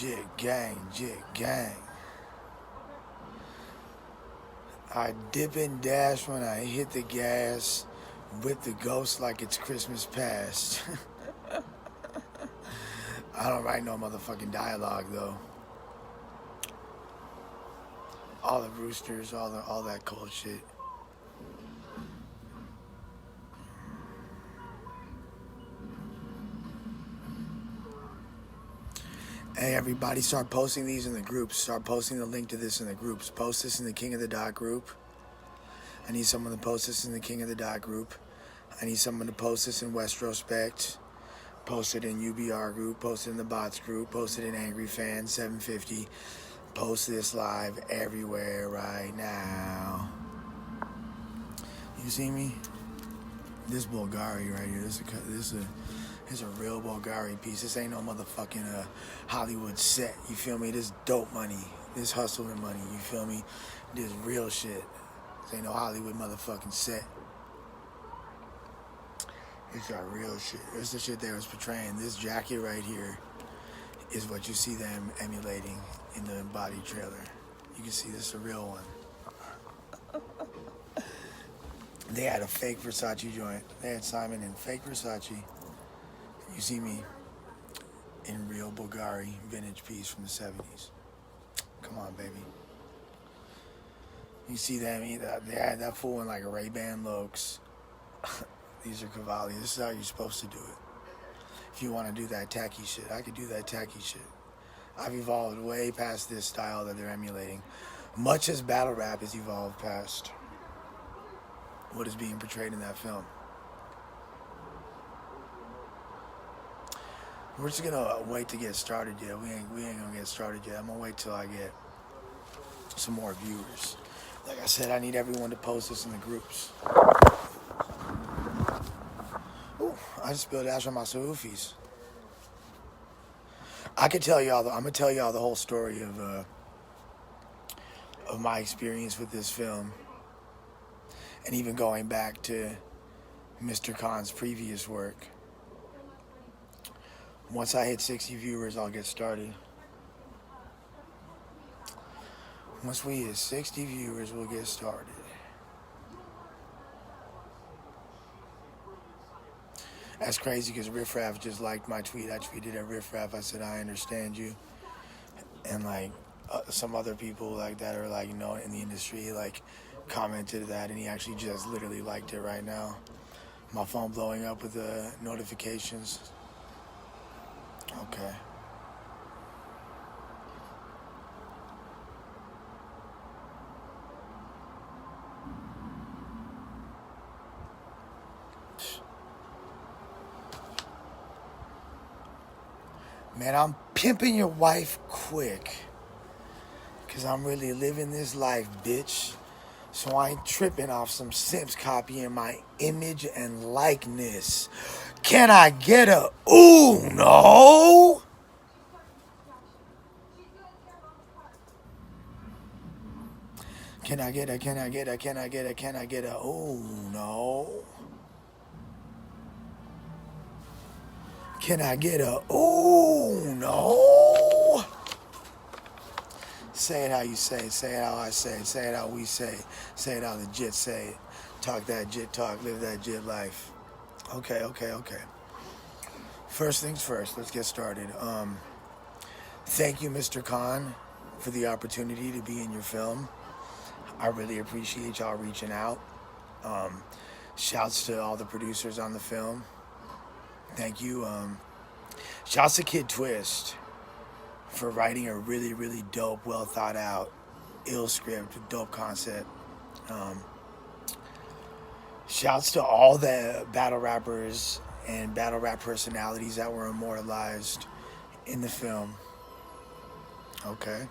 Jit gang, jit gang. I dip and dash when I hit the gas, with the ghost like it's Christmas past. I don't write no motherfucking dialogue though. All the roosters, all that cold shit. Hey, everybody, start posting these in the groups. Start posting the link to this in the groups. Post this in the King of the Dot group. I need someone to post this in the King of the Dot group. I need someone to post this in Westrospect. Post it in UBR group. Post it in the Bots group. Post it in Angry Fans 750. Post this live everywhere right now. You see me? This Bulgari right here. This is a real Bulgari piece. This ain't no motherfucking Hollywood set. You feel me? This dope money. This hustling money. You feel me? This real shit. This ain't no Hollywood motherfucking set. It's got real shit. It's the shit they was portraying. This jacket right here is what you see them emulating in the Bodied trailer. You can see this is a real one. They had a fake Versace joint. They had Simon in fake Versace. You see me in real Bulgari vintage piece from the 70s. Come on, baby. You see them, they had that fool in like a Ray-Ban Lokes. These are Cavalli. This is how you're supposed to do it. If you want to do that tacky shit, I could do that tacky shit. I've evolved way past this style that they're emulating. Much as battle rap has evolved past what is being portrayed in that film. We're just gonna wait to get started yet. We ain't gonna get started yet. I'm gonna wait till I get some more viewers. Like I said, I need everyone to post this in the groups. Ooh, I just spilled ash on my Sahufis. I'm gonna tell y'all the whole story of my experience with this film, and even going back to Mr. Khan's previous work. Once I hit 60 viewers, I'll get started. Once we hit 60 viewers, we'll get started. That's crazy because Riff Raff just liked my tweet. I tweeted at Riff Raff. I said, I understand you. And like some other people like that are like, you know, in the industry, like commented that, and he actually just literally liked it right now. My phone blowing up with the notifications. Okay. Man, I'm pimping your wife quick. Cause I'm really living this life, bitch. So I ain't tripping off some simps copying my image and likeness. Can I get a ooh no? Can I get a ooh no? Can I get a ooh no? Say it how you say it how I say it how we say it how the jit say it. Talk that jit talk, live that jit life. Okay. First things first, let's get started. Thank you, Mr. Khan, for the opportunity to be in your film. I really appreciate y'all reaching out. Shouts to all the producers on the film. Thank you. Shouts to Kid Twist for writing a really, really dope, well thought out, ill script, dope concept. Shouts to all the battle rappers and battle rap personalities that were immortalized in the film. Okay.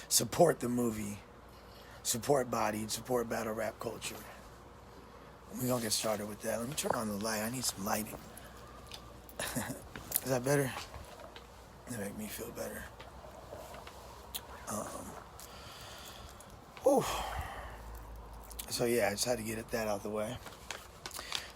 Support the movie. Support Bodied. Support battle rap culture. We're gonna get started with that. Let me turn on the light. I need some lighting. Is that better? That make me feel better. So yeah, I just had to get that out the way.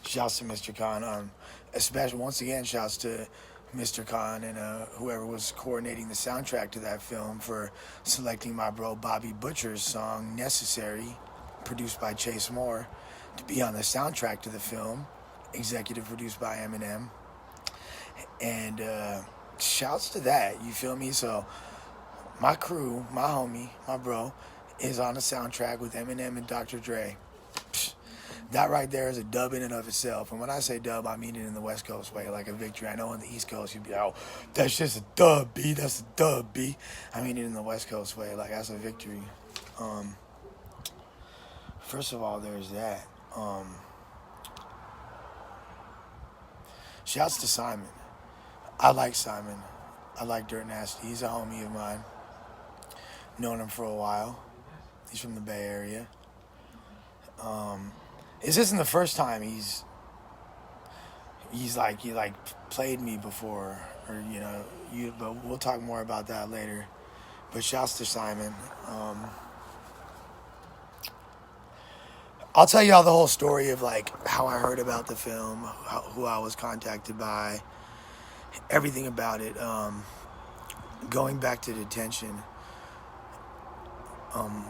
Shouts to Mr. Khan. Especially once again, shouts to Mr. Khan and whoever was coordinating the soundtrack to that film for selecting my bro Bobby Butcher's song "Necessary," produced by Chase Moore, to be on the soundtrack to the film, executive produced by Eminem. And shouts to that, you feel me? So my crew, my homie, my bro, is on the soundtrack with Eminem and Dr. Dre. Psh, that right there is a dub in and of itself. And when I say dub, I mean it in the West Coast way, like a victory. I know in the East Coast you'd be like, oh, that's just a dub, B. That's a dub, B. I mean it in the West Coast way, like that's a victory. First of all, there's that. Shouts to Simon. I like Simon. I like Dirt Nasty. He's a homie of mine. Known him for a while. He's from the Bay Area. This isn't the first time he played me before, or but we'll talk more about that later. But shouts to Simon. I'll tell y'all the whole story of like how I heard about the film, who I was contacted by, everything about it. Going back to detention.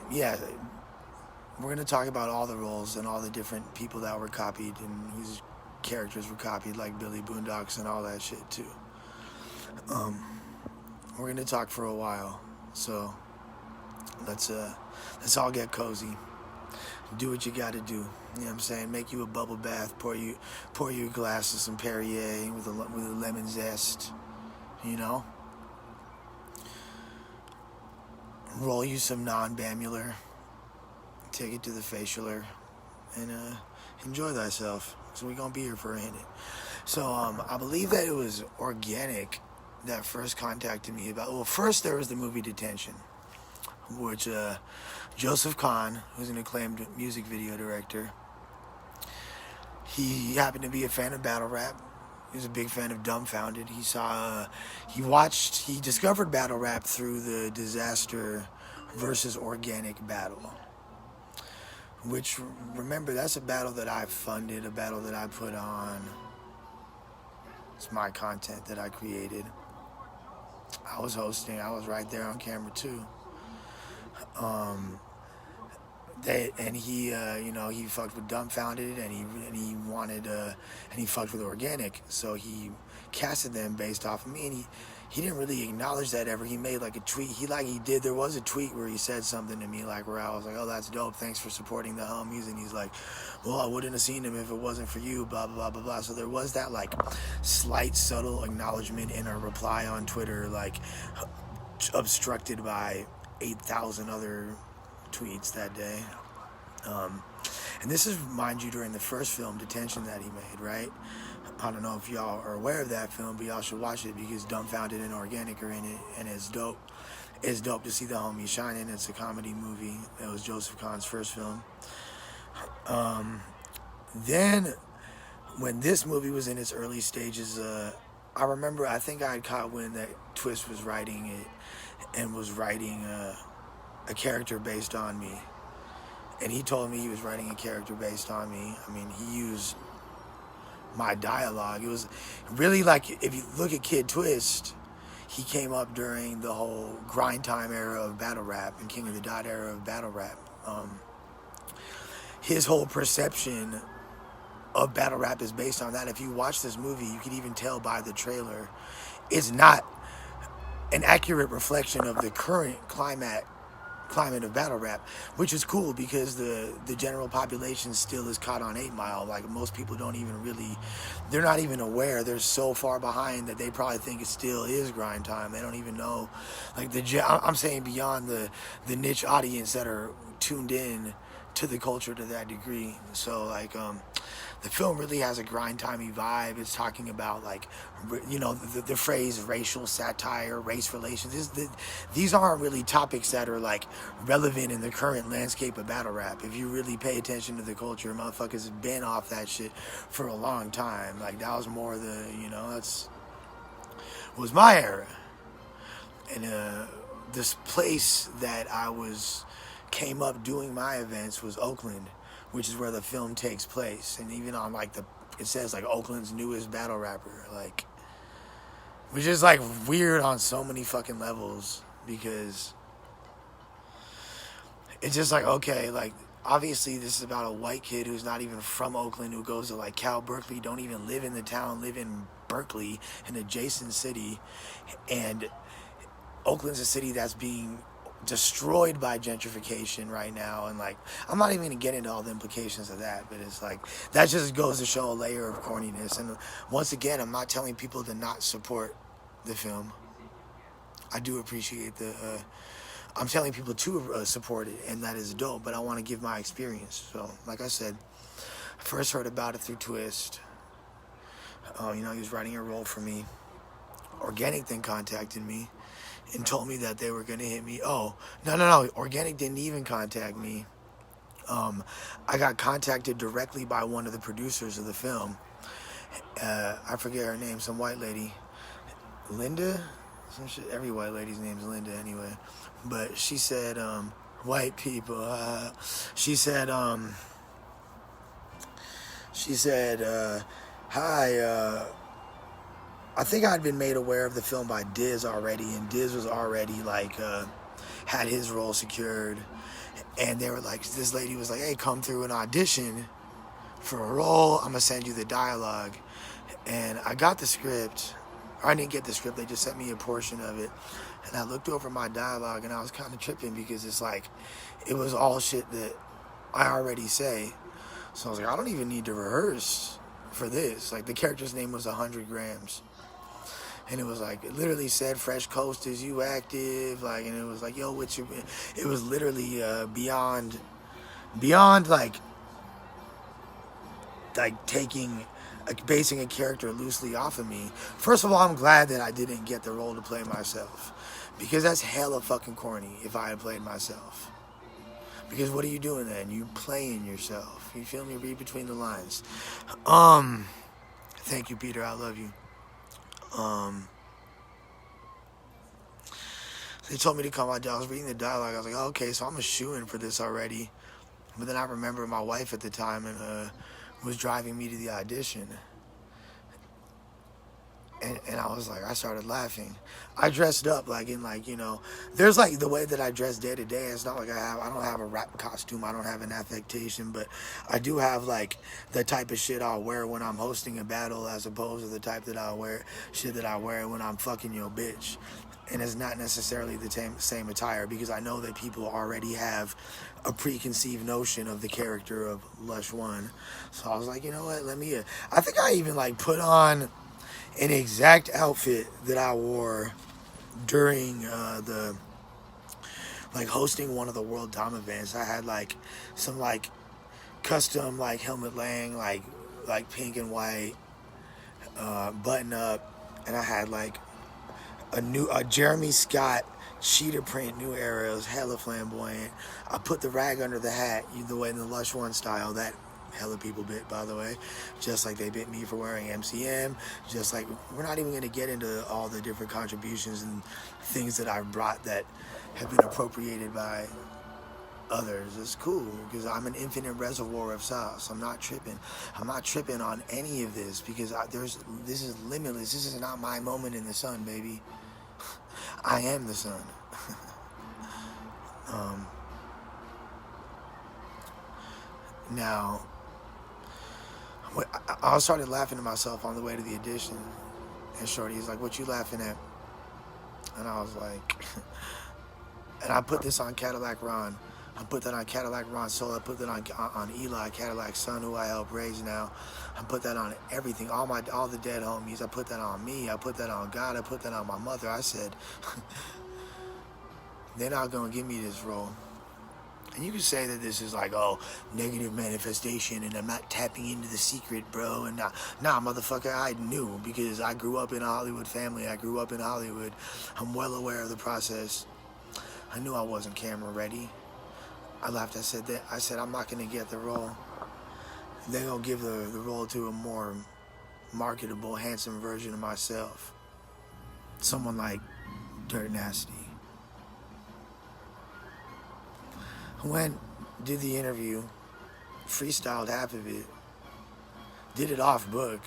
Yeah, we're going to talk about all the roles and all the different people that were copied and whose characters were copied, like Billy Boondocks and all that shit too. We're going to talk for a while, so let's all get cozy. Do what you got to do. You know what I'm saying? Make you a bubble bath. Pour you a glass of some Perrier with a lemon zest. You know. Roll you some non-bamular. Take it to the facialer, and enjoy thyself. So we're gonna be here for a minute. So I believe that it was Organic that first contacted me about. Well, first there was the movie Detention, which Joseph Kahn, who's an acclaimed music video director, he happened to be a fan of battle rap. He was a big fan of Dumbfounded. He discovered battle rap through the Disaster versus Organic battle. Which, remember, that's a battle that I funded, a battle that I put on. It's my content that I created. I was hosting. I was right there on camera too. He fucked with Dumbfounded, and he fucked with Organic. So he casted them based off of me, and he didn't really acknowledge that ever. He made like a tweet. There was a tweet where he said something to me, like where I was like, "Oh, that's dope. Thanks for supporting the homies." And he's like, "Well, I wouldn't have seen him if it wasn't for you." Blah blah blah blah. So there was that like slight, subtle acknowledgement in a reply on Twitter, like obstructed by 8,000 other tweets that day. And this is, mind you, during the first film, Detention, that he made, right? I don't know if y'all are aware of that film, but y'all should watch it because Dumbfounded and Organic are in it, and it's dope. It's dope to see the homies shining. It's a comedy movie. It was Joseph Kahn's first film. Then, when this movie was in its early stages, I remember, I think I had caught wind that Twist was writing it and was writing a character based on me. And he told me he was writing a character based on me. I mean, he used my dialogue. It was really like, if you look at Kid Twist, he came up during the whole grind time era of battle rap and King of the Dot era of battle rap. His whole perception of battle rap is based on that. If you watch this movie, you can even tell by the trailer, it's not an accurate reflection of the current climate of battle rap, which is cool because the general population still is caught on 8 Mile. Like, most people they're not even aware. They're so far behind that they probably think it still is grind time. They don't even know, like, I'm saying beyond the niche audience that are tuned in to the culture to that degree. So like the film really has a grind timey vibe. It's talking about, like, the phrase racial satire, race relations. These aren't really topics that are like relevant in the current landscape of battle rap. If you really pay attention to the culture, motherfuckers have been off that shit for a long time. Like, that was more was my era. And this place that came up doing my events was Oakland, which is where the film takes place. And even on, like, it says, like, Oakland's newest battle rapper. Like, which is like weird on so many fucking levels, because it's just like, okay, like, obviously this is about a white kid who's not even from Oakland, who goes to like Cal Berkeley, don't even live in the town, live in Berkeley, an adjacent city, and Oakland's a city that's being destroyed by gentrification right now. And like, I'm not even gonna get into all the implications of that, but it's like, that just goes to show a layer of corniness. And once again, I'm not telling people to not support the film. I do appreciate I'm telling people to support it, and that is dope, but I want to give my experience. So like I said, I first heard about it through Twist. He was writing a role for me. Organic then contacted me and told me that they were going to hit me. Oh, no. Organic didn't even contact me. I got contacted directly by one of the producers of the film. I forget her name, some white lady. Linda? Some shit. Every white lady's name's Linda anyway. But she said, white people. She said, hi, I think I'd been made aware of the film by Diz already, and Diz was already like, had his role secured. And they were like, this lady was like, hey, come through and audition for a role. I'm gonna send you the dialogue. And I got the script. Or I didn't get the script, they just sent me a portion of it. And I looked over my dialogue and I was kind of tripping, because it's like, it was all shit that I already say. So I was like, I don't even need to rehearse for this. Like, the character's name was 100 Grams. And it was like, it literally said, Fresh Coast, is you active? Like, and it was like, yo, what's your... It was literally beyond like basing a character loosely off of me. First of all, I'm glad that I didn't get the role to play myself, because that's hella fucking corny if I had played myself. Because what are you doing then? You playing yourself. You feel me? Read between the lines. Thank you, Peter. I love you. They told me to come out. I was reading the dialogue. I was like, oh, okay, so I'm a shoo-in for this already. But then I remember my wife at the time and was driving me to the audition. And I was like, I started laughing. I dressed up like in like, there's like the way that I dress day to day. It's not like I don't have a rap costume. I don't have an affectation, but I do have like the type of shit I'll wear when I'm hosting a battle, as opposed to the type that I'll wear, shit that I wear when I'm fucking your bitch. And it's not necessarily the same attire, because I know that people already have a preconceived notion of the character of Lush One. So I was like, you know what, I think I even like put on an exact outfit that I wore during the hosting one of the World Dom events. I had like some like custom like Helmut Lang like pink and white button up, and I had like a Jeremy Scott cheetah print New Era. It was hella flamboyant. I put the rag under the hat, the way in the Lush One style that hella people bit, by the way, just like they bit me for wearing MCM. Just like, we're not even going to get into all the different contributions and things that I've brought that have been appropriated by others. It's cool, because I'm an infinite reservoir of sauce. I'm not tripping on any of this, because this is limitless. This is not my moment in the sun, baby. I am the sun. Now, I started laughing to myself on the way to the audition, and Shorty's like, what you laughing at? And I was like, and I put this on Cadillac Ron. I put that on Cadillac Ron Soul. I put that on Eli, Cadillac's son, who I help raise now. I put that on everything, all the dead homies. I put that on me. I put that on God. I put that on my mother. I said, they're not going to give me this role. And you can say that this is like, oh, negative manifestation, and I'm not tapping into the secret, bro. And nah, motherfucker, I knew, because I grew up in a Hollywood family. I grew up in Hollywood. I'm well aware of the process. I knew I wasn't camera ready. I laughed. I said, I'm not going to get the role. They're going to give the role to a more marketable, handsome version of myself. Someone like Dirt Nasty. Went, did the interview, freestyled half of it, did it off book.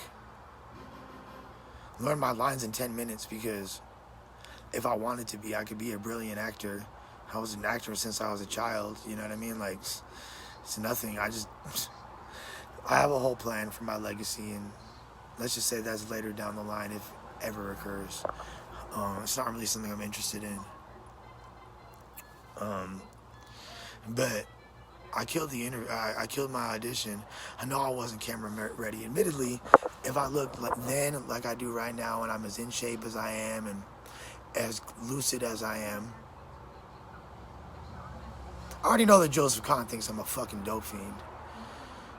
learn my lines in 10 minutes because if I wanted to be, I could be a brilliant actor. I was an actor since I was a child, you know what I mean? Like, it's nothing. I have a whole plan for my legacy, and let's just say that's later down the line if ever occurs. It's not really something I'm interested in. But I killed the interview. I killed my audition. I know I wasn't camera ready. Admittedly, if I looked like I do right now, and I'm as in shape as I am and as lucid as I am, I already know that Joseph Kahn thinks I'm a fucking dope fiend.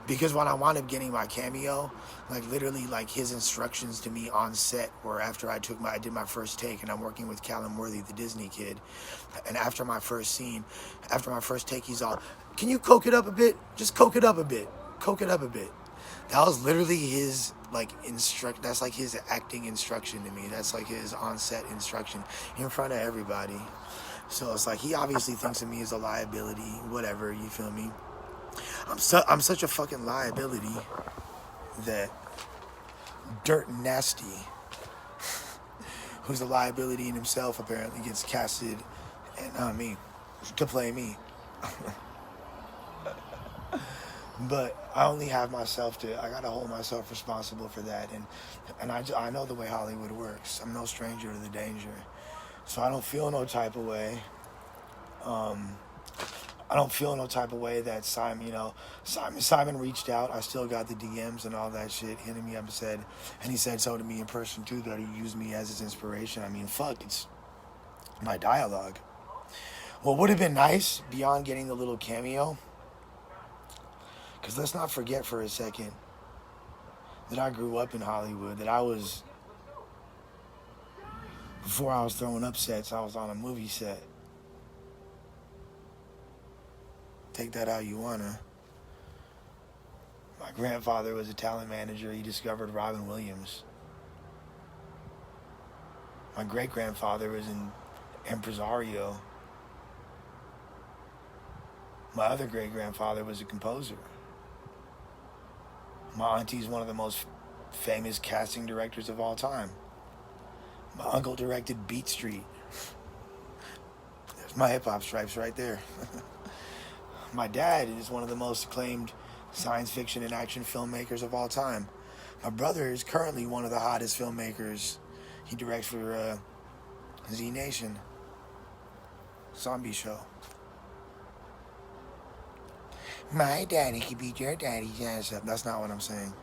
Because when I wound up getting my cameo, like literally like his instructions to me on set were after I did my first take, and I'm working with Callum Worthy, the Disney kid. And after my first take, he's all, "Can you coke it up a bit? Just coke it up a bit. Coke it up a bit." That was literally his that's like his acting instruction to me. That's like his on-set instruction in front of everybody. So it's like he obviously thinks of me as a liability, whatever, you feel me? I'm such a fucking liability that Dirt Nasty, who's a liability in himself, apparently gets casted and me to play me. But I only have myself I gotta hold myself responsible for that, and I know the way Hollywood works. I'm no stranger to the danger, so I don't feel no type of way. I don't feel no type of way that Simon reached out. I still got the DMs and all that shit, hitting me up and he said so to me in person too, that he used me as his inspiration. I mean, fuck, it's my dialogue. What would have been nice beyond getting the little cameo, because let's not forget for a second that I grew up in Hollywood, before I was throwing up sets, I was on a movie set. Take that how you wanna. My grandfather was a talent manager. He discovered Robin Williams. My great-grandfather was an impresario. My other great-grandfather was a composer. My auntie's one of the most famous casting directors of all time. My uncle directed Beat Street. There's my hip-hop stripes right there. My dad is one of the most acclaimed science fiction and action filmmakers of all time. My brother is currently one of the hottest filmmakers. He directs for Z Nation. Zombie show. My daddy could beat your daddy's ass up. That's not what I'm saying.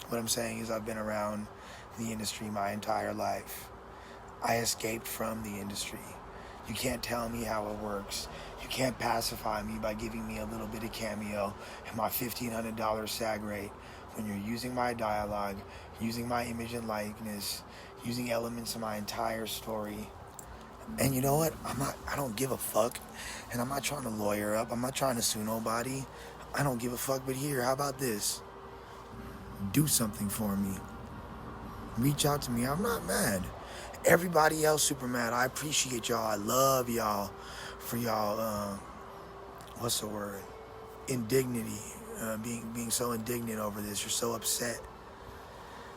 What I'm saying is I've been around the industry my entire life. I escaped from the industry. You can't tell me how it works. You can't pacify me by giving me a little bit of cameo and my $1,500 SAG rate when you're using my dialogue, using my image and likeness, using elements of my entire story. And you know what? I don't give a fuck. And I'm not trying to lawyer up. I'm not trying to sue nobody. I don't give a fuck. But here, how about this? Do something for me. Reach out to me. I'm not mad. Everybody else super mad. I appreciate y'all. I love y'all for y'all, what's the word? Indignity. Being so indignant over this. You're so upset.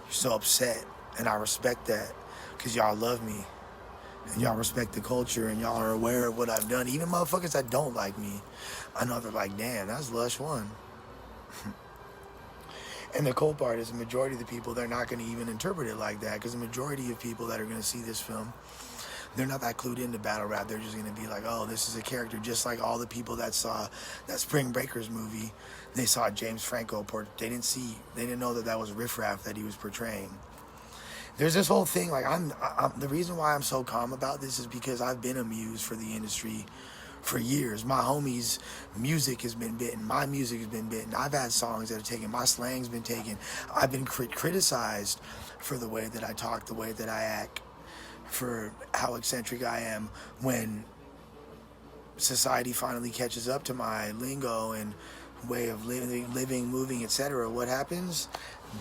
You're so upset. And I respect that because y'all love me. And y'all respect the culture and y'all are aware of what I've done. Even motherfuckers that don't like me, I know they're like, damn, that's Lush One. And the cool part is the majority of the people, they're not going to even interpret it like that, because the majority of people that are going to see this film, they're not that clued into battle rap. They're just going to be like, oh, this is a character, just like all the people that saw that Spring Breakers movie. They saw James Franco. They didn't know that was riffraff that he was portraying. There's this whole thing, like, the reason why I'm so calm about this is because I've been a muse for the industry for years. My homies' music has been bitten. My music has been bitten. I've had songs that are taken. My slang's been taken. I've been criticized for the way that I talk, the way that I act, for how eccentric I am. When society finally catches up to my lingo and way of living, moving, etc., what happens?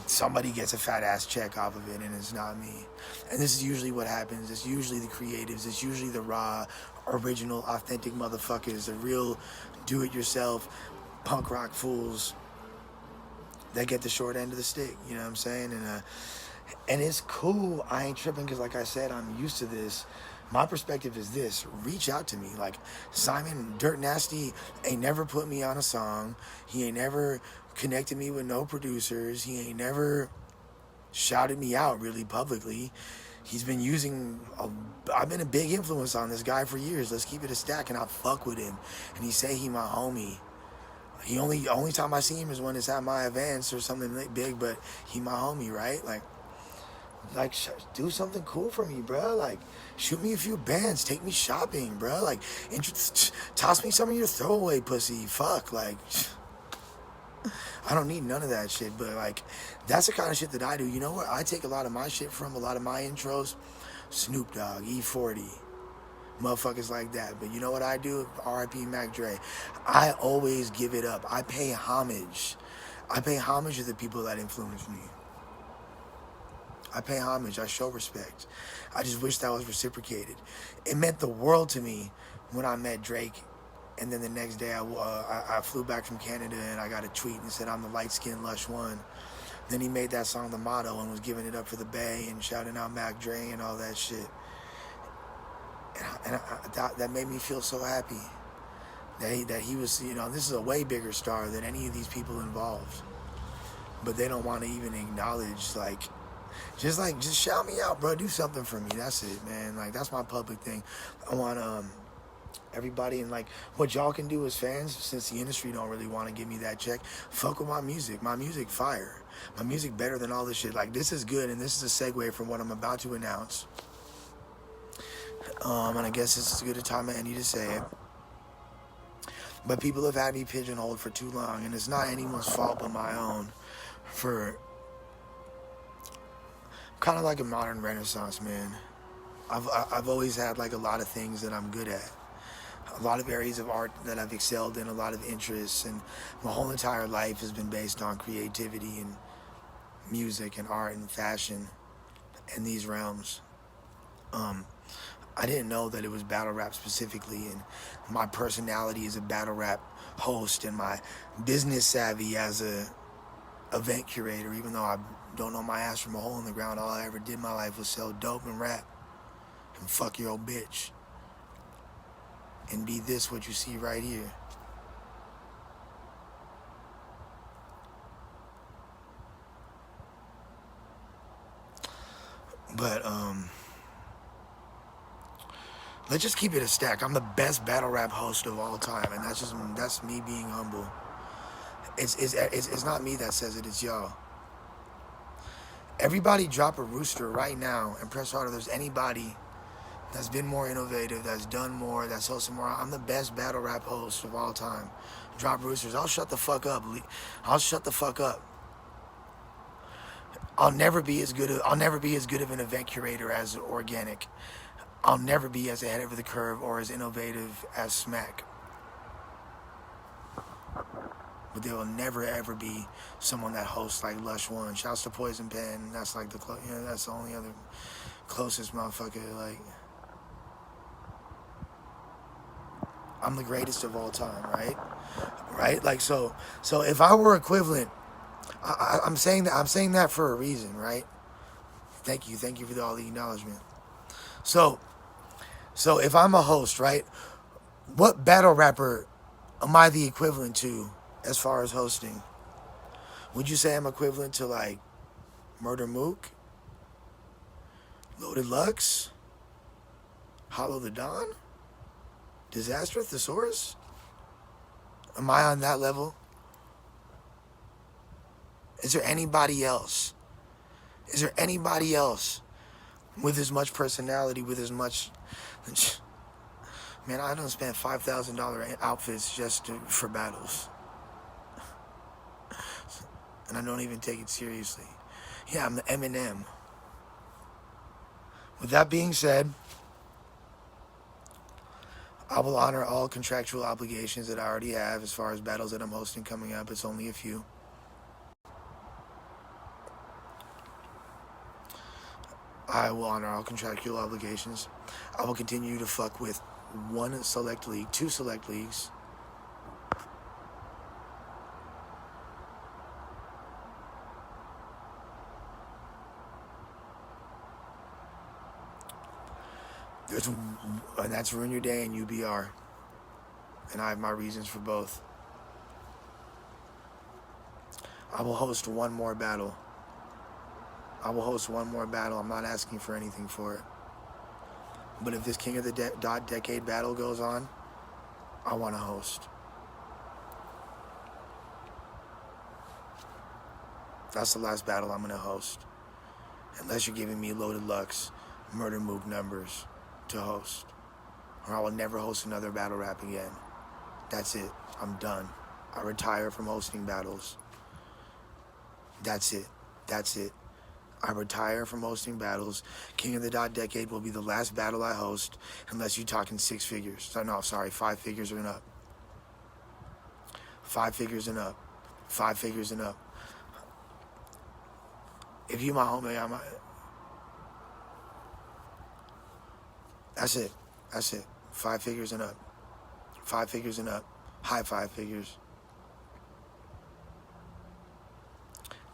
Somebody gets a fat ass check off of it, and it's not me. And this is usually what happens. It's usually the creatives. It's usually the raw, original, authentic motherfuckers, the real do-it-yourself punk rock fools that get the short end of the stick. You know what I'm saying? And it's cool. I ain't tripping because, like I said, I'm used to this. My perspective is this: reach out to me. Like Simon Dirt Nasty ain't never put me on a song. He ain't never connected me with no producers. He ain't never shouted me out really publicly. He's been I've been a big influence on this guy for years. Let's keep it a stack, and I fuck with him. And he say he my homie. He only time I see him is when it's at my events or something big. But he my homie, right? Like, do something cool for me, bro. Like, shoot me a few bands. Take me shopping, bro. Like, toss me some of your throwaway pussy. Fuck, like, I don't need none of that shit. But, like, that's the kind of shit that I do. You know what? I take a lot of my shit from, a lot of my intros. Snoop Dogg, E40, motherfuckers like that. But you know what I do? R.I.P. Mac Dre. I always give it up. I pay homage. I pay homage to the people that influence me. I pay homage. I show respect. I just wish that was reciprocated. It meant the world to me when I met Drake. And then the next day I flew back from Canada and I got a tweet and said, I'm the light-skinned Lush One. Then he made that song The Motto and was giving it up for the Bay and shouting out Mac Dre and all that shit. And that made me feel so happy. That he was, this is a way bigger star than any of these people involved. But they don't want to even acknowledge, just shout me out, bro. Do something for me. That's it, man. Like, that's my public thing. I want everybody, and like what y'all can do as fans, since the industry don't really want to give me that check, fuck with my music. My music fire. My music better than all this shit. Like, this is good, and this is a segue from what I'm about to announce. And I guess this is as good a time as any to say it. But people have had me pigeonholed for too long, and it's not anyone's fault but my own. Kind of like a modern renaissance, man. I've always had like a lot of things that I'm good at, a lot of areas of art that I've excelled in, a lot of interests, and my whole entire life has been based on creativity and music and art and fashion and these realms. I didn't know that it was battle rap specifically, and my personality as a battle rap host and my business savvy as a event curator, even though I don't know my ass from a hole in the ground. All I ever did in my life was sell dope and rap and fuck your old bitch and be this what you see right here. But let's just keep it a stack. I'm the best battle rap host of all time, and that's me being humble. It's not me that says it, it's y'all. Everybody drop a rooster right now and press harder. There's anybody that's been more innovative, that's done more, that's hosted more. I'm the best battle rap host of all time. Drop roosters. I'll shut the fuck up. I'll shut the fuck up. I'll never be as good of an event curator as Organic. I'll never be as ahead of the curve or as innovative as Smack. But there will never ever be someone that hosts like Lush One. Shouts to Poison Pen. That's like that's the only other closest motherfucker. Like, I'm the greatest of all time, right? Right? Like, so if I were equivalent, I'm saying that for a reason, right? Thank you for all the acknowledgement. So if I'm a host, right? What battle rapper am I the equivalent to as far as hosting? Would you say I'm equivalent to like Murder Mook, Loaded Lux, Hollow the Dawn, Disaster Thesaurus? Am I on that level? Is there anybody else? Is there anybody else with as much personality, with as much... Man, I don't spend $5,000 outfits just for battles. And I don't even take it seriously. Yeah, I'm the Eminem. With that being said, I will honor all contractual obligations that I already have as far as battles that I'm hosting coming up. It's only a few. I will honor all contractual obligations. I will continue to fuck with two select leagues. And that's Ruin Your Day and UBR. And I have my reasons for both. I will host one more battle. I'm not asking for anything for it. But if this King of the Dot Decade battle goes on, I want to host. That's the last battle I'm going to host. Unless you're giving me Loaded Lux, Murder Move numbers to host. Or I will never host another battle rap again. That's it. I'm done. I retire from hosting battles. That's it. I retire from hosting battles. King of the Dot Decade will be the last battle I host, unless you're talking 6 figures. So, no, sorry, 5 figures and up. 5 figures and up. 5 figures and up. If you my homie, that's it. 5 figures and up. 5 figures and up. High 5 figures.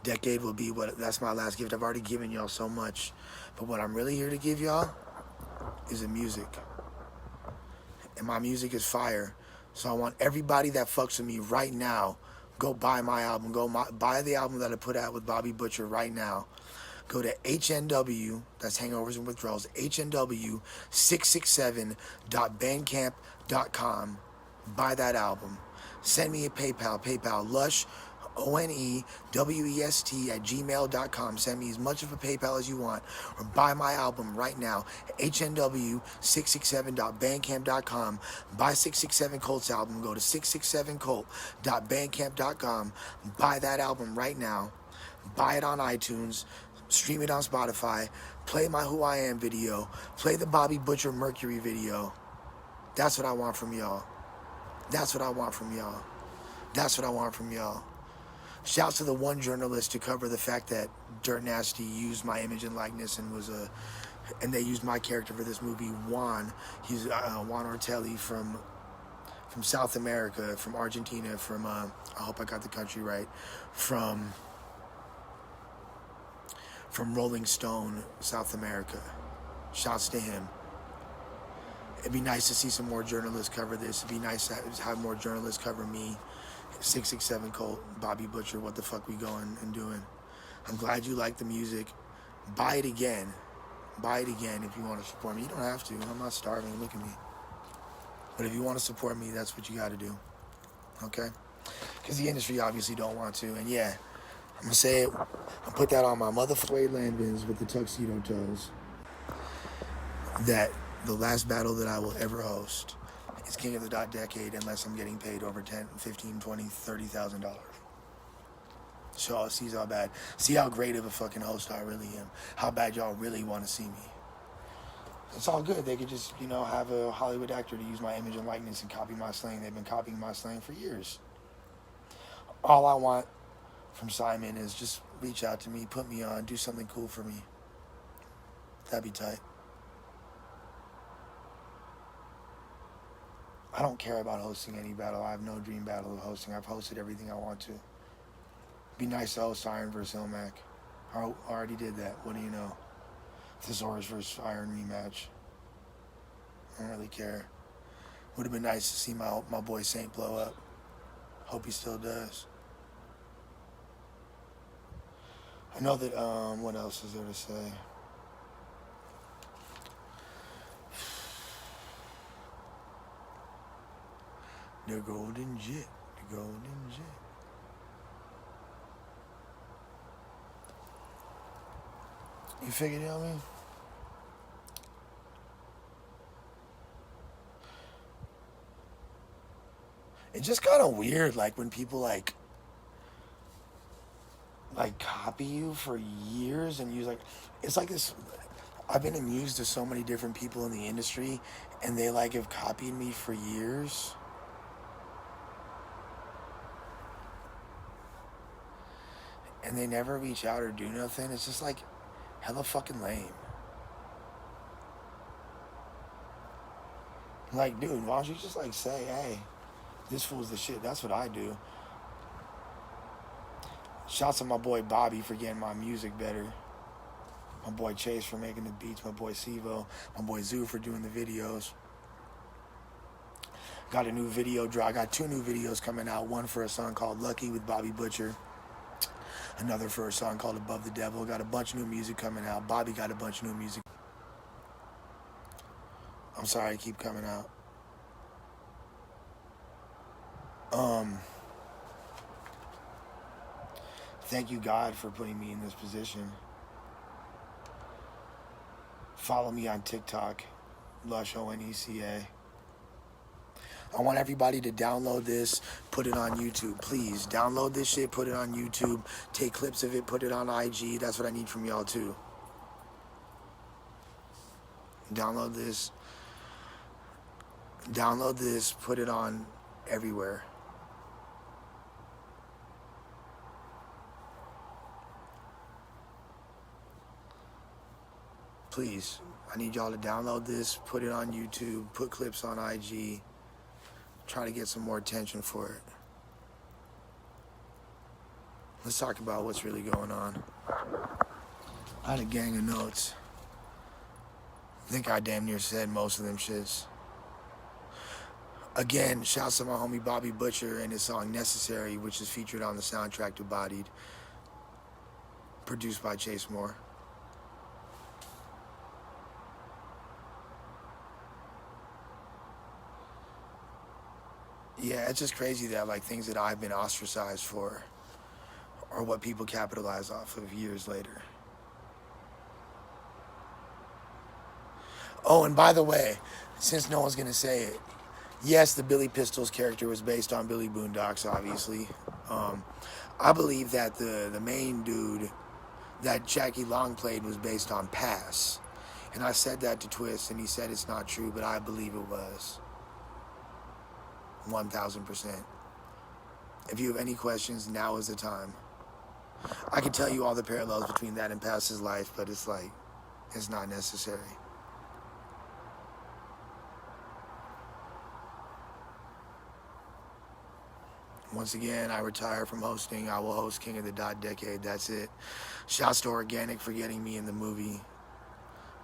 Decade will be that's my last gift. I've already given y'all so much. But what I'm really here to give y'all is the music. And my music is fire. So I want everybody that fucks with me right now, go buy my album. Buy the album that I put out with Bobby Butcher right now. Go to HNW, that's Hangovers and Withdrawals, HNW667.bandcamp.com. Buy that album. Send me a PayPal, Lush, ONEWEST@gmail.com. Send me as much of a PayPal as you want. Or buy my album right now. HNW667.bandcamp.com. Buy 667 Colt's album. Go to 667colt.bandcamp.com. Buy that album right now. Buy it on iTunes. Stream it on Spotify. Play my Who I Am video. Play the Bobby Butcher Mercury video. That's what I want from y'all. Shouts to the one journalist to cover the fact that Dirt Nasty used my image and likeness and they used my character for this movie. Juan, he's Juan Ortelli from South America, from Argentina, from I hope I got the country right, from Rolling Stone, South America. Shouts to him. It'd be nice to see some more journalists cover this. It'd be nice to have more journalists cover me. 667 Colt, Bobby Butcher, what the fuck we going and doing. I'm glad you like the music. Buy it again if you want to support me. You don't have to. I'm not starving. Look at me. But if you want to support me, that's what you got to do. Okay? Because the industry obviously don't want to. And yeah, I'm going to say it. I'll put that on my motherfucking Landvins with the tuxedo toes. That the last battle that I will ever host is King of the Dot Decade, unless I'm getting paid over $10,000, $15,000, $20,000, $30,000. So see how bad, see how great of a fucking host I really am. How bad y'all really want to see me. It's all good. They could just, have a Hollywood actor to use my image and likeness and copy my slang. They've been copying my slang for years. All I want from Simon is just reach out to me, put me on, do something cool for me. That'd be tight. I don't care about hosting any battle. I have no dream battle of hosting. I've hosted everything I want to. Be nice to host Iron vs. Ilmac. I already did that. What do you know? Thesaurus vs. Iron rematch. I don't really care. Would have been nice to see my boy Saint blow up. Hope he still does. I know that, what else is there to say? The golden jet. You figured it out, man? It's just kind of weird, like, when people, like copy you for years and use, it's like this. I've been amused to so many different people in the industry, and they, have copied me for years. And they never reach out or do nothing. It's just, hella fucking lame. Dude, why don't you just, say, hey, this fool's the shit. That's what I do. Shouts to my boy Bobby for getting my music better. My boy Chase for making the beats. My boy Sivo. My boy Zoo for doing the videos. Got a new video draw. I got 2 new videos coming out. One for a song called Lucky with Bobby Butcher. Another for a song called Above the Devil. Got a bunch of new music coming out. Bobby got a bunch of new music. I'm sorry I keep coming out. Thank you, God, for putting me in this position. Follow me on TikTok, Lush ONECA. I want everybody to download this, put it on YouTube. Please, download this shit, put it on YouTube. Take clips of it, put it on IG. That's what I need from y'all, too. Download this. Download this, put it on everywhere. Please, I need y'all to download this, put it on YouTube, put clips on IG. Try to get some more attention for it. Let's talk about what's really going on. I had a gang of notes. I think I damn near said most of them shits. Again, shouts to my homie Bobby Butcher and his song Necessary, which is featured on the soundtrack to Bodied, produced by Chase Moore. Yeah, it's just crazy that like things that I've been ostracized for are what people capitalize off of years later. Oh, and by the way, since no one's gonna say it, yes, the Billy Pistols character was based on Billy Boondocks, obviously. I believe that the main dude that Jackie Long played was based on Pass. And I said that to Twist, and he said it's not true, but I believe it was. 1000%. If you have any questions, now is the time. I could tell you all the parallels between that and Pass's life, but it's like, it's not necessary. Once again, I retire from hosting. I will host King of the Dot Decade. That's it. Shouts to Organic for getting me in the movie.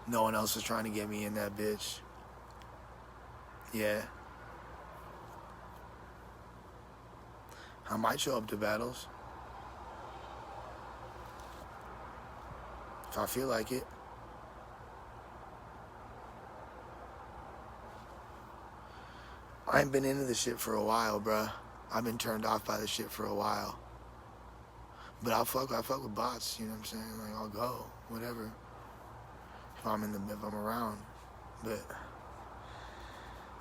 No one else was trying to get me in that bitch. Yeah. I might show up to battles. If I feel like it. I ain't been into this shit for a while, bruh. I've been turned off by this shit for a while. But I fuck with bots, you know what I'm saying? Like, I'll go, whatever. If I'm around. But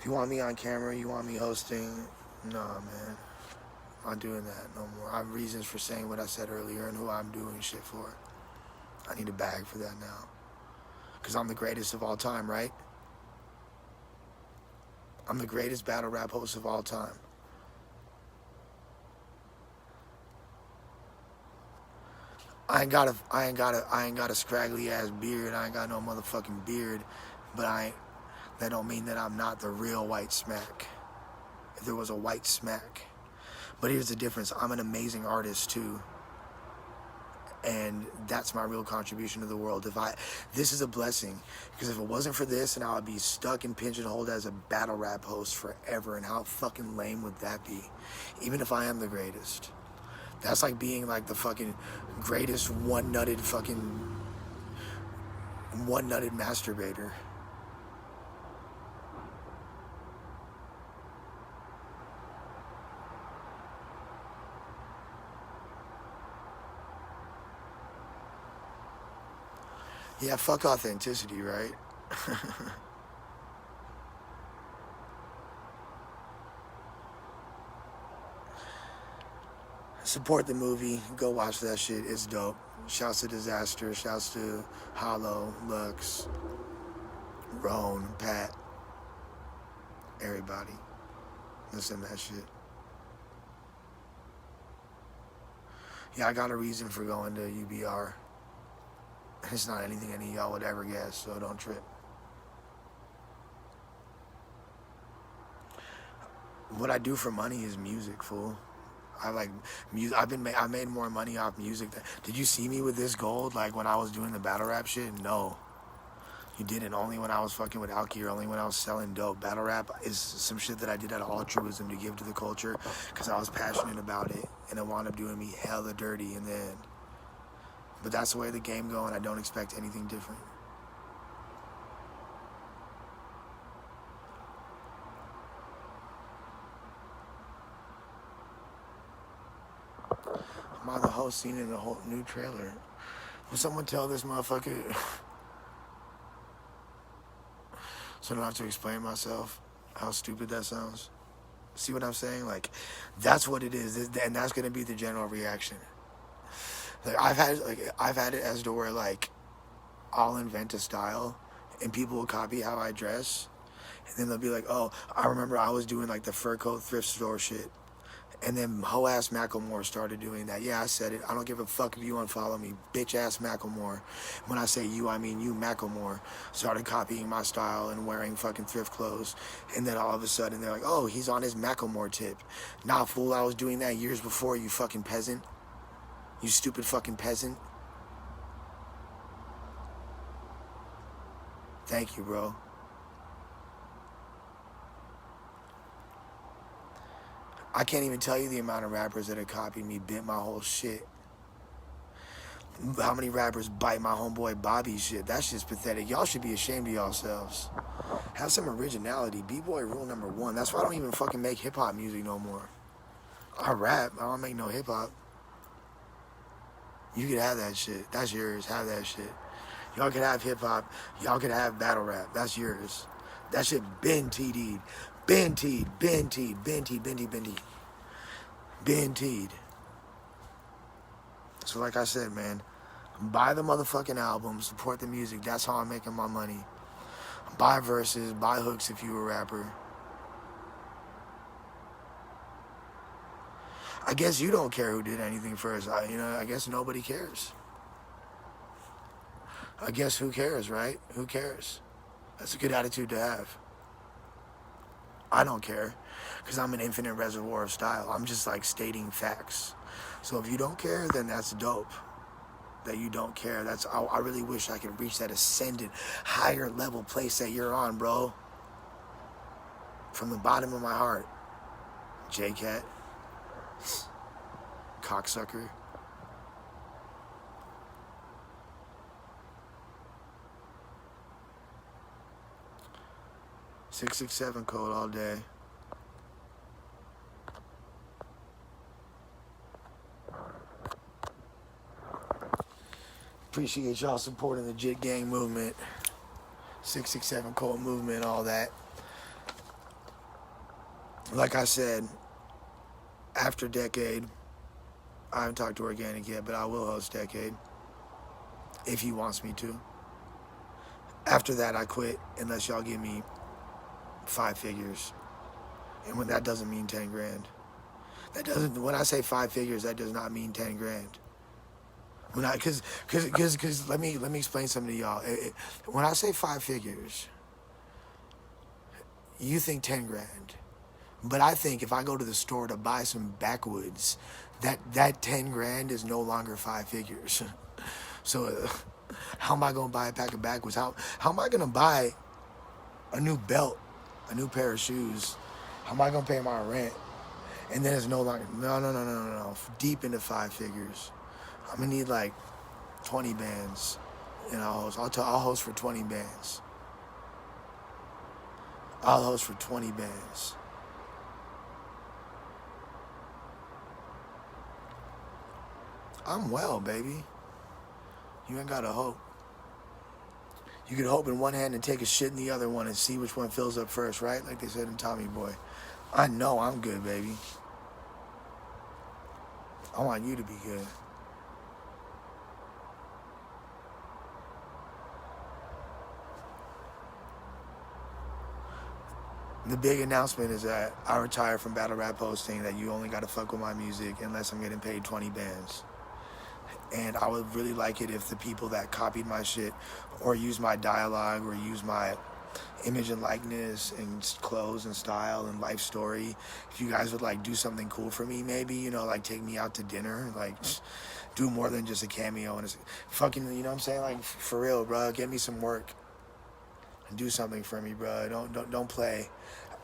if you want me on camera, you want me hosting, nah, man. I'm not doing that no more. I have reasons for saying what I said earlier and who I'm doing shit for. I need a bag for that now. Because I'm the greatest of all time, right? I'm the greatest battle rap host of all time. I ain't got a scraggly ass beard. I ain't got no motherfucking beard. But that don't mean that I'm not the real White Smack. If there was a White Smack. But here's the difference. I'm an amazing artist too. And that's my real contribution to the world. This is a blessing. Because if it wasn't for this, then I would be stuck and pigeonholed as a battle rap host forever. And how fucking lame would that be? Even if I am the greatest. That's like being like the fucking greatest one-nutted masturbator. Yeah, fuck authenticity, right? Support the movie. Go watch that shit. It's dope. Shouts to Disaster. Shouts to Hollow, Lux, Roan, Pat. Everybody. Listen to that shit. Yeah, I got a reason for going to UBR. It's not anything any of y'all would ever guess, so don't trip. What I do for money is music, fool. I like music. I made more money off music. Did you see me with this gold? Like when I was doing the battle rap shit? No, you didn't. Only when I was fucking with Alki, or only when I was selling dope. Battle rap is some shit that I did out of altruism to give to the culture because I was passionate about it, and it wound up doing me hella dirty in the end. But that's the way the game go, and I don't expect anything different. I'm on the whole scene in the whole new trailer. Will someone tell this motherfucker so I don't have to explain myself how stupid that sounds? See what I'm saying? Like, that's what it is, and that's gonna be the general reaction. Like I've had it as to where like I'll invent a style and people will copy how I dress, and then they'll be like, oh, I remember I was doing like the fur coat thrift store shit. And then hoe ass Macklemore started doing that. Yeah, I said it. I don't give a fuck if you unfollow me. Bitch ass Macklemore. When I say you, I mean you, Macklemore. Started copying my style and wearing fucking thrift clothes. And then all of a sudden they're like, oh, he's on his Macklemore tip. Nah, fool, I was doing that years before, you fucking peasant. You stupid fucking peasant. Thank you, bro. I can't even tell you the amount of rappers that have copied me, bit my whole shit. How many rappers bite my homeboy Bobby's shit? That shit's pathetic. Y'all should be ashamed of yourselves. Have some originality. B-boy rule number one. That's why I don't even fucking make hip-hop music no more. I rap. I don't make no hip-hop. You could have that shit. That's yours. Have that shit. Y'all could have hip-hop. Y'all could have battle rap. That's yours. That shit been TD'd. Been teed. So like I said, man, buy the motherfucking album, support the music. That's how I'm making my money. Buy verses, buy hooks if you a rapper. I guess you don't care who did anything first. I guess nobody cares. I guess who cares, right? Who cares? That's a good attitude to have. I don't care, because I'm an infinite reservoir of style. I'm just like stating facts. So if you don't care, then that's dope that you don't care. I really wish I could reach that ascended, higher level place that you're on, bro. From the bottom of my heart. J-Cat. Cocksucker. $667 code all day. Appreciate y'all supporting the JIT Gang movement. 667 code movement, all that. Like I said, after Decade, I haven't talked to Organic yet, but I will host Decade if he wants me to. After that, I quit unless y'all give me 5 figures. And when that doesn't mean 10 grand. When I say 5 figures, that does not mean 10 grand. Cause let me explain something to y'all. When I say 5 figures, you think 10 grand. But I think if I go to the store to buy some backwoods, that 10 grand is no longer 5 figures. So how am I gonna buy a pack of backwoods? How am I gonna buy a new belt, a new pair of shoes? How am I gonna pay my rent? And then it's no longer, no. Deep into 5 figures. I'm gonna need like 20 bands, and I'll host for 20 bands. I'll host for 20 bands. I'm well, baby. You ain't gotta hope. You can hope in one hand and take a shit in the other one and see which one fills up first, right? Like they said in Tommy Boy. I know I'm good, baby. I want you to be good. The big announcement is that I retire from battle rap hosting, that you only gotta fuck with my music unless I'm getting paid 20 bands. And I would really like it if the people that copied my shit or use my dialogue or use my image and likeness and clothes and style and life story. If you guys would like do something cool for me, maybe, you know, like take me out to dinner, like do more than just a cameo and fucking, you know what I'm saying? Like for real, bro, get me some work and do something for me, bro. Don't play.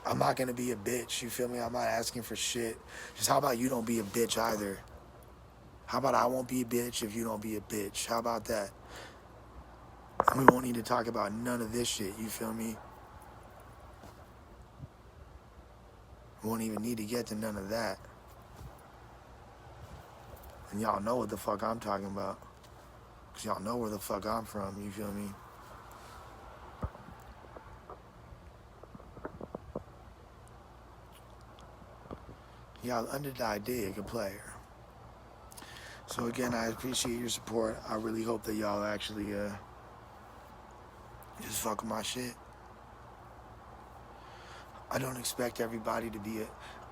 I'm not gonna be a bitch, you feel me? I'm not asking for shit. Just how about you don't be a bitch either? How about I won't be a bitch if you don't be a bitch? How about that? We won't need to talk about none of this shit, you feel me? We won't even need to get to none of that. And y'all know what the fuck I'm talking about. Because y'all know where the fuck I'm from, you feel me? Y'all underdog dig a player. So again, I appreciate your support. I really hope that y'all actually just fuck with my shit. I don't expect everybody to be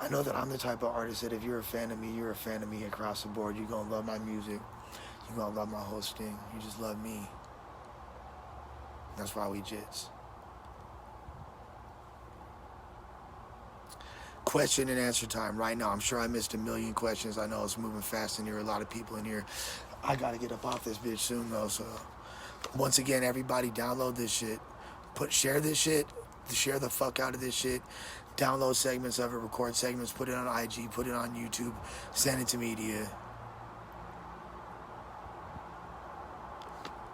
I know that I'm the type of artist that if you're a fan of me, you're a fan of me across the board. You're gonna love my music. You're gonna love my hosting. You just love me. That's why we jits. Question and answer time right now. I'm sure I missed a million questions. I know it's moving fast in here. A lot of people in here. I gotta get up off this bitch soon though. So once again, everybody download this shit. Share this shit. Share the fuck out of this shit. Download segments of it. Record segments. Put it on IG. Put it on YouTube. Send it to media.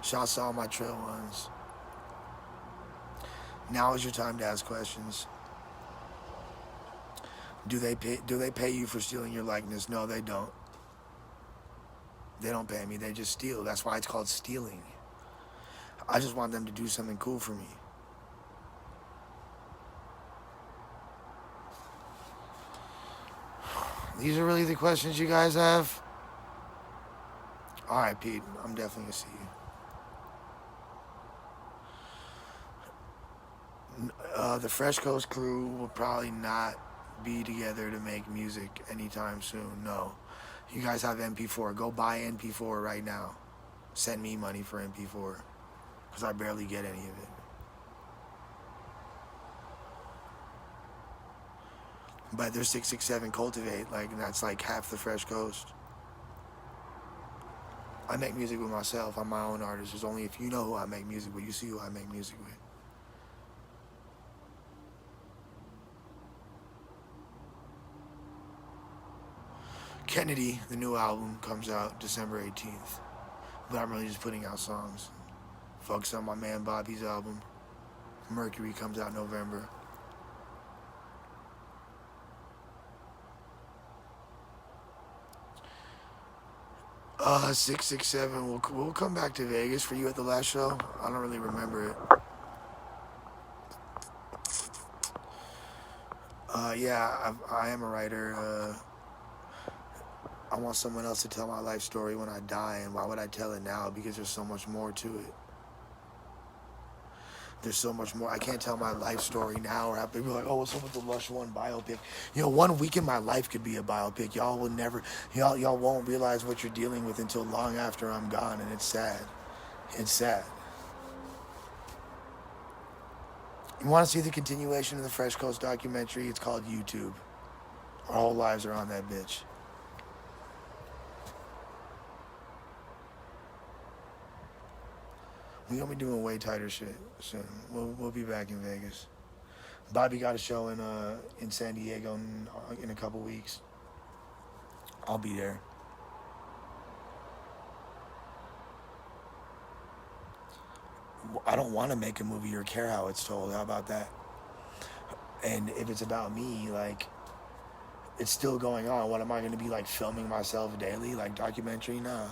Shouts to all my trail ones. Now is your time to ask questions. Do they pay you for stealing your likeness? No, they don't. They don't pay me. They just steal. That's why it's called stealing. I just want them to do something cool for me. These are really the questions you guys have? All right, Pete. I'm definitely going to see you. The Fresh Coast crew will probably not be together to make music anytime soon. No. You guys have MP4. Go buy MP4 right now. Send me money for MP4. Because I barely get any of it. But there's 667 Cultivate, like that's like half the Fresh Coast. I make music with myself. I'm my own artist. There's only if you know who I make music with, you see who I make music with. Kennedy, the new album, comes out December 18th. But I'm really just putting out songs. Focus on my man Bobby's album. Mercury comes out November. 667. We'll come back to Vegas for you at the last show. I don't really remember it. Yeah, I am a writer. I want someone else to tell my life story when I die, and why would I tell it now? Because there's so much more to it. There's so much more. I can't tell my life story now or have people like, oh, what's up with the Lush One biopic? You know, 1 week in my life could be a biopic. Y'all will never, y'all won't realize what you're dealing with until long after I'm gone, and it's sad. It's sad. You want to see the continuation of the Fresh Coast documentary? It's called YouTube. Our whole lives are on that bitch. We're going to be doing way tighter shit soon. We'll be back in Vegas. Bobby got a show in San Diego in a couple weeks. I'll be there. I don't want to make a movie or care how it's told. How about that? And if it's about me, like, it's still going on. What am I going to be, like, filming myself daily? Like, documentary? Nah.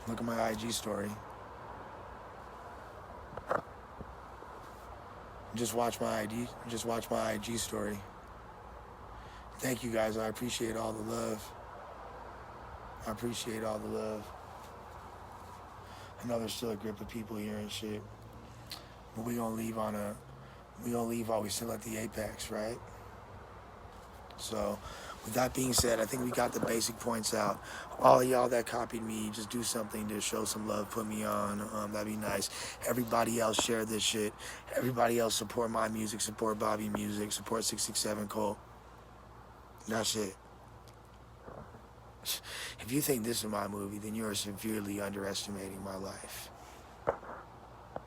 Look at my IG story. Just watch my IG story. Thank you guys. I appreciate all the love. I know there's still a grip of people here and shit. But we gonna leave while we still at the apex, right? So With that being said, I think we got the basic points out. All of y'all that copied me, just do something to show some love, put me on. That'd be nice. Everybody else share this shit. Everybody else support my music, support Bobby music, support 667 Cole. That's it. If you think this is my movie, then you're severely underestimating my life.